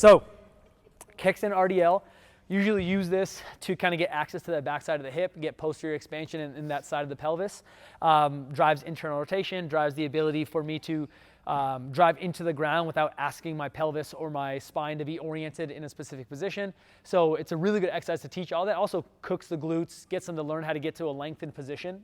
So Kickstand RDL, usually use this to kind of get access to the backside of the hip, get posterior expansion in that side of the pelvis. Drives internal rotation, drives the ability for me to drive into the ground without asking my pelvis or my spine to be oriented in a specific position. So it's a really good exercise to teach all that. Also cooks the glutes, gets them to learn how to get to a lengthened position,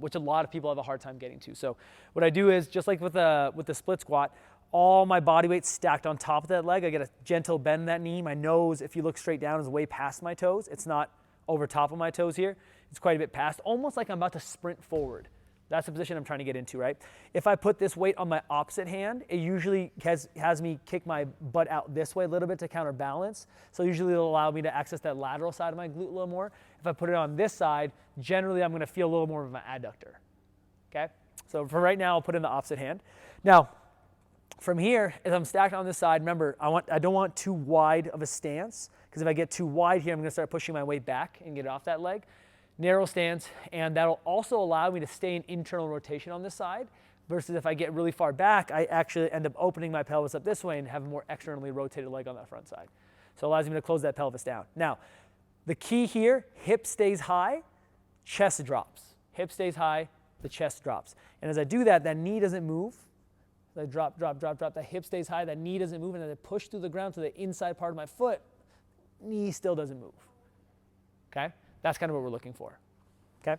which a lot of people have a hard time getting to. So what I do is, just like with the split squat, all my body weight stacked on top of that leg. I get a gentle bend in that knee. My nose, if you look straight down, is way past my toes. It's not over top of my toes here. It's quite a bit past, almost like I'm about to sprint forward. That's the position I'm trying to get into, right? If I put this weight on my opposite hand, it usually has me kick my butt out this way a little bit to counterbalance. So usually it'll allow me to access that lateral side of my glute a little more. If I put it on this side, generally I'm gonna feel a little more of my adductor, okay? So for right now, I'll put in the opposite hand. Now, from here, as I'm stacked on this side, remember, I don't want too wide of a stance, because if I get too wide here, I'm gonna start pushing my weight back and get off that leg. Narrow stance, and that'll also allow me to stay in internal rotation on this side, versus if I get really far back, I actually end up opening my pelvis up this way and have a more externally rotated leg on that front side. So it allows me to close that pelvis down. Now, the key here, hip stays high, chest drops. Hip stays high, the chest drops. And as I do that, that knee doesn't move. I drop, that hip stays high, that knee doesn't move, and as I push through the ground to the inside part of my foot, knee still doesn't move, okay? That's kind of what we're looking for, okay?